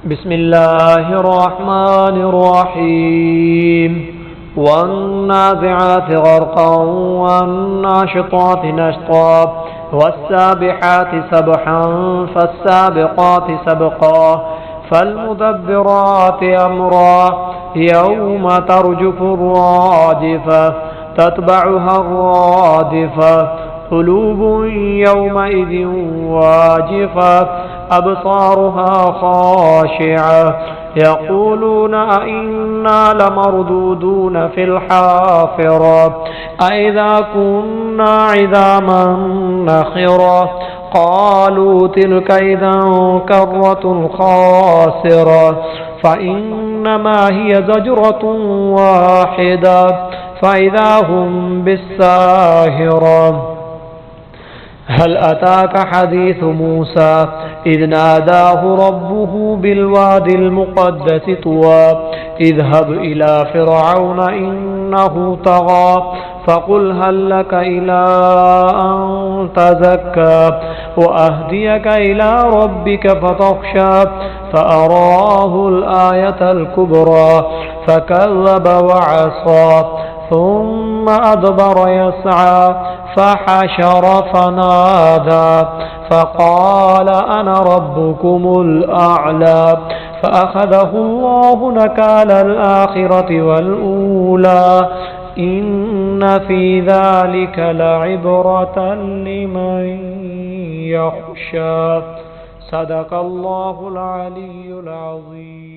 बिस्मिल्लाहिर्रहमानिर्रहीम वन्नाज़िआति ग़र्क़न वन्नाशिताति नश्ता वस्साबिहाति सबहन फस्साबिक़ाति सबक़ा फल्मुदब्बिराति अम्रा यौम तर्जुफ़ु अर्राजिफ़ा तत्बअुहा अर्रादिफ़ा क़ुलूबुन यौमइज़िन वाजिफ़ा अब्सारुहा ख़ाशिआ यक़ूलून अइन्ना लमरदूदून फ़िल हाफ़िरा अइज़ा कुन्ना इज़ामन नख़िरा क़ालू तिल्क इज़न कर्रतुन ख़ासिरा फ़इन्नमा हिय ज़जरतुन वाहिदा फ़इज़ा हुम बिस्साहिरा हल अताक हदीस मूसा इज़ नादाहु रब्बुहु बिलवादिल मुक़द्दसि तुवा इज़हब इला फ़िरऔन इन्नहु तग़ा फ़क़ुल हल लक इला अन तज़क्का व अहदियक इला रब्बिक फ़तख़शा फ़अराहुल आयतल कुबरा फ़कज़्ज़ब वअसा ثم أدبر يسعى فحشر فنادى فقال أنا ربكم الأعلى فأخذه الله نكال الآخرة والأولى إن في ذلك لعبرة لمن يخشى صدق الله العلي العظيم